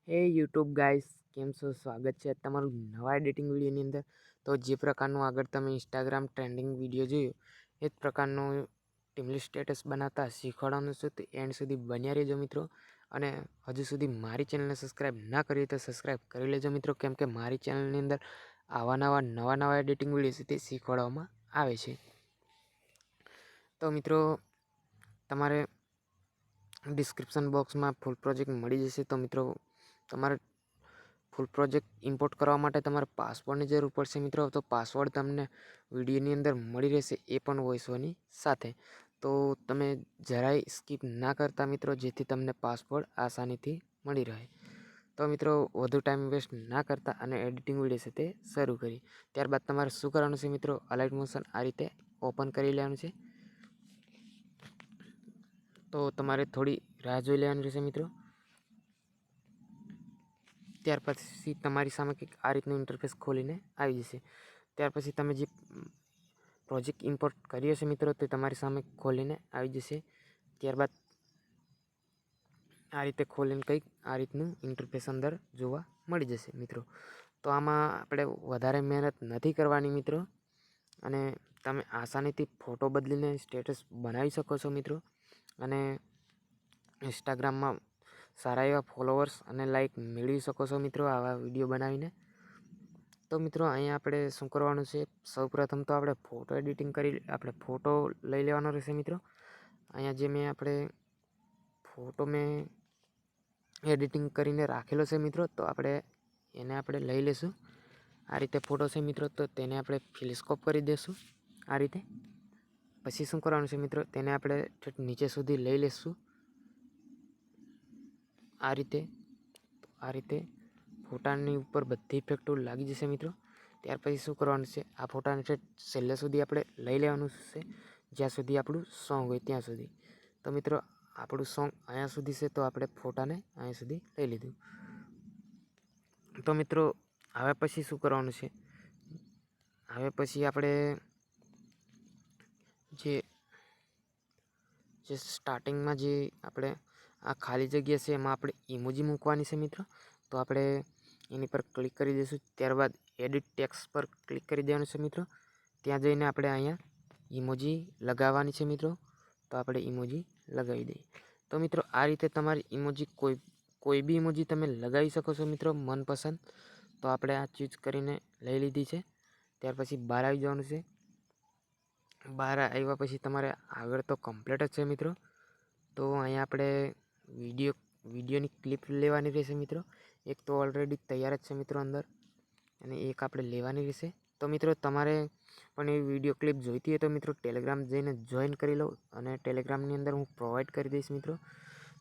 હે YouTube guys, કેમ છો? સ્વાગત છે તમારું નવા એડિટિંગ વિડીયોની અંદર. તો જે પ્રકારનું આગળ તમે ઇન્સ્ટાગ્રામ ટ્રેન્ડિંગ વિડીયો જોયું એ જ પ્રકારનું ટીમલી સ્ટેટસ બનાવતા શીખવાડવાનું છે. તો એન્ડ સુધી બન્યા રહેજો મિત્રો. અને હજુ સુધી મારી ચેનલને સબસ્ક્રાઈબ ના કરી તો સબસ્ક્રાઈબ કરી લેજો મિત્રો, કેમ કે મારી ચેનલની અંદર આવા નવા એડિટિંગ વિડીયો છે તે શીખવાડવામાં આવે છે. તો મિત્રો તમારે ડિસ્ક્રિપ્શન બોક્સમાં ફૂલ પ્રોજેક્ટ મળી જશે. તો મિત્રો તમારે ફૂલ પ્રોજેક્ટ ઇમ્પોર્ટ કરવા માટે તમારે પાસવર્ડની જરૂર પડશે મિત્રો. તો પાસવર્ડ તમને વિડીયોની અંદર મળી રહેશે, એ પણ વોઇસ ઓવરની સાથે. તો તમે જરાય સ્કીપ ના કરતા મિત્રો, જેથી તમને પાસવર્ડ આસાનીથી મળી રહે. તો મિત્રો વધુ ટાઈમ વેસ્ટ ના કરતા અને એડિટિંગ વિડીયો છે તે શરૂ કરી. ત્યારબાદ તમારે શું કરવાનું છે મિત્રો, અલાઇટ મોશન આ રીતે ઓપન કરી લેવાનું છે. તો તમારે થોડી રાહ જોઈ લેવાની રહેશે મિત્રો. ત્યાર પછી તમારી સામે કંઈક આ રીતનું ઇન્ટરફેસ ખોલીને આવી જશે. ત્યાર પછી તમે જે પ્રોજેક્ટ ઇમ્પોર્ટ કર્યો છે મિત્રો તે તમારી સામે ખોલીને આવી જશે. ત્યારબાદ આ રીતે ખોલીને કંઈક આ રીતનું ઇન્ટરફેસ અંદર જોવા મળી જશે મિત્રો. તો આમાં આપણે વધારે મહેનત નથી કરવાની મિત્રો, અને તમે આસાનીથી ફોટો બદલીને સ્ટેટસ બનાવી શકો છો મિત્રો. અને ઇન્સ્ટાગ્રામમાં સારા એવા ફોલોવર્સ અને લાઈક મેળવી શકો છો મિત્રો આવા વિડીયો બનાવીને. તો મિત્રો અહીંયા આપણે શું કરવાનું છે, સૌપ્રથમ તો આપણે ફોટો એડિટિંગ કરી આપણે ફોટો લઈ લેવાનો રહેશે મિત્રો. અહીંયા જે ફોટો મેં એડિટિંગ કરીને રાખેલો છે મિત્રો, તો આપણે લઈ લેશું. આ રીતે ફોટો છે મિત્રો, તો તેને આપણે ફિલસ્કોપ કરી દઈશું આ રીતે. પછી શું કરવાનું છે મિત્રો, તેને આપણે નીચે સુધી લઈ લેશું આ રીતે ફોટાની ઉપર બધી ઇફેક્ટો લાગી જશે મિત્રો. ત્યાર પછી શું કરવાનું છે, આ ફોટાને છેલ્લે સુધી આપણે લઈ લેવાનું છે, જ્યાં સુધી આપણું સોંગ હોય ત્યાં સુધી. તો મિત્રો આપણું સોંગ અહીંયા સુધી છે, તો આપણે ફોટાને અહીંયા સુધી લઈ લીધું. તો મિત્રો હવે પછી શું કરવાનું છે, હવે પછી આપણે જે સ્ટાર્ટિંગમાં જે આપણે આ ખાલી જગ્યા છે એમાં આપણે ઇમોજી મૂકવાની છે મિત્રો. તો આપણે એની પર ક્લિક કરી દઈશું. ત્યારબાદ એડિટ ટેક્સ્ટ પર ક્લિક કરી દેવાનું છે મિત્રો. ત્યાં જઈને આપણે અહીંયા ઇમોજી લગાવવાની છે મિત્રો. તો આપણે ઇમોજી લગાવી દઈએ. તો મિત્રો આ રીતે તમારી ઇમોજી કોઈ બી ઇમોજી તમે લગાવી શકો છો મિત્રો, મનપસંદ. તો આપણે આ ચૂઝ કરીને લઈ લીધી છે. ત્યાર પછી બહાર આવી જવાનું છે. બહાર આવ્યા પછી તમારે આગળ તો કમ્પ્લીટ જ છે મિત્રો. તો અહીંયા આપણે વિડીયોની ક્લિપ લેવાની રહેશે મિત્રો. એક તો ઓલરેડી તૈયાર જ છે મિત્રો અંદર, અને એક આપણે લેવાની રહેશે. તો મિત્રો તમારે પણ એ વિડીયો ક્લિપ જોઈતી હોય તો મિત્રો ટેલિગ્રામ જઈને જોઈન કરી લો, અને ટેલિગ્રામની અંદર હું પ્રોવાઈડ કરી દઈશ મિત્રો.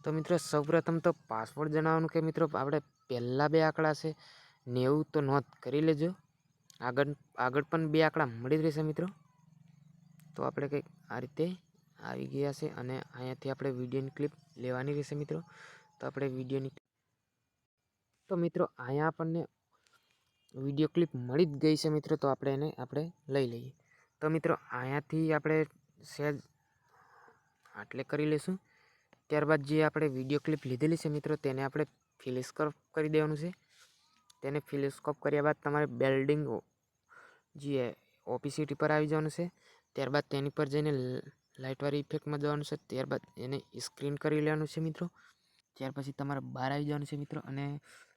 તો મિત્રો સૌપ્રથમ તો પાસવર્ડ જણાવવાનું કે મિત્રો આપણે પહેલાં 2 આંકડા છે 90 તો નોંધ કરી લેજો. આગળ પણ 2 આંકડા મળી જ રહેશે મિત્રો. તો આપણે કંઈક આ રીતે આવી ગયા છે, અને અહીંયાથી આપણે વિડીયોની ક્લિપ લેવાની રહેશે મિત્રો. તો મિત્રો અહીંયા આપણને વિડીયો ક્લિપ મળી જ ગઈ છે મિત્રો. તો આપણે લઈ લઈએ. તો મિત્રો અહીંયાથી આપણે સહેજ આટલે કરી લઈશું. ત્યારબાદ જે આપણે વિડીયો ક્લિપ લીધેલી છે મિત્રો, તેને આપણે ફિલસ્કોપ કરી દેવાનું છે. તેને ફિલસ્કોપ કર્યા બાદ તમારે બિલ્ડિંગ જે ઓપેસિટી પર આવી જવાનું છે. ત્યારબાદ તેની પર જઈને લાઇટવાળી ઇફેક્ટમાં જવાનું છે. ત્યારબાદ એને સ્ક્રીન કરી લેવાનું છે મિત્રો. ત્યાર પછી તમારે બહાર આવી જવાનું છે મિત્રો, અને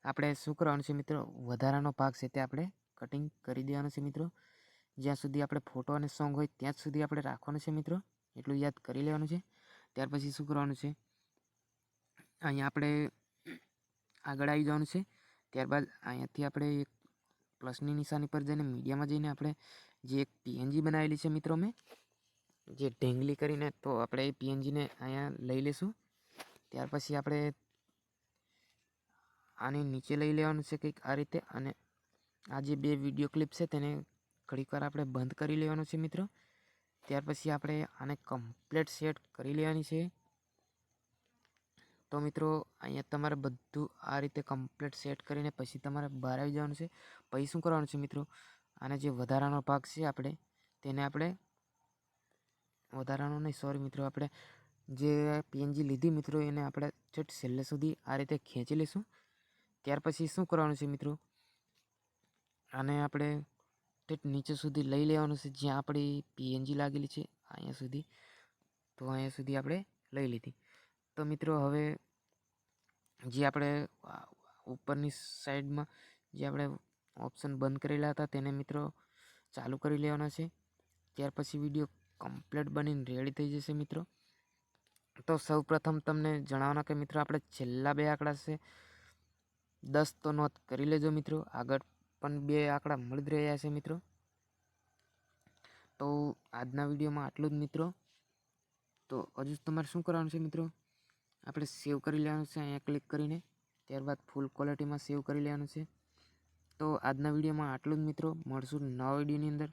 આપણે શું કરવાનું છે મિત્રો, વધારાનો ભાગ છે તે આપણે કટિંગ કરી દેવાનો છે મિત્રો. જ્યાં સુધી આપણે ફોટો અને સોંગ હોય ત્યાં જ સુધી આપણે રાખવાનું છે મિત્રો, એટલું યાદ કરી લેવાનું છે. ત્યાર પછી શું કરવાનું છે, અહીંયા આપણે આગળ આવી જવાનું છે. ત્યારબાદ અહીંયાથી આપણે એક પ્લસની નિશાની પર જઈને મીડિયામાં જઈને આપણે જે એક પીએનજી બનાવેલી છે મિત્રો મેં, જે ઢેંગલી કરીને, તો આપણે એ પીએનજીને અહીંયા લઈ લઈશું. ત્યાર પછી આપણે આને નીચે લઈ લેવાનું છે કંઈક આ રીતે, અને આ જે 2 વિડીયો ક્લિપ છે તેને ઘડીક વાર આપણે બંધ કરી લેવાનું છે મિત્રો. ત્યાર પછી આપણે આને કમ્પ્લીટ સેટ કરી લેવાની છે. તો મિત્રો અહીંયા તમારે બધું આ રીતે કમ્પ્લીટ સેટ કરીને પછી તમારે બહાર આવી જવાનું છે. પછી શું કરવાનું છે મિત્રો, આને જે વધારાનો ભાગ છે તેને આપણે વધારાનો નહીં, સોરી મિત્રો, આપણે જે પીએનજી લીધી મિત્રો એને આપણે છેલ્લે સુધી આ રીતે ખેંચી લઈશું. ત્યાર પછી શું કરવાનું છે મિત્રો, આને આપણે ઠેઠ નીચે સુધી લઈ લેવાનું છે, જ્યાં આપણી પીએનજી લાગેલી છે અહીંયા સુધી. તો અહીંયા સુધી આપણે લઈ લીધી. તો મિત્રો હવે જે આપણે ઉપરની સાઈડમાં જે આપણે ઓપ્શન બંધ કરેલા હતા તેને મિત્રો ચાલુ કરી લેવાના છે. ત્યાર પછી વિડીયો કમ્પ્લીટ બનીને રેડી થઈ જશે મિત્રો. તો સૌપ્રથમ તમને જણાવવાના કે મિત્રો આપણે છેલ્લા 2 આંકડા છે 10 તો નોંધ કરી લેજો મિત્રો. આગળ પણ 2 આંકડા મળી જ રહ્યા છે મિત્રો. તો આજના વિડીયોમાં આટલું જ મિત્રો. તો હજુ તમારે શું કરવાનું છે મિત્રો, આપણે સેવ કરી લેવાનું છે અહીંયા ક્લિક કરીને. ત્યારબાદ ફૂલ ક્વોલિટીમાં સેવ કરી લેવાનું છે. તો આજના વિડીયોમાં આટલું જ મિત્રો. મળશું નવા વિડીયોની અંદર.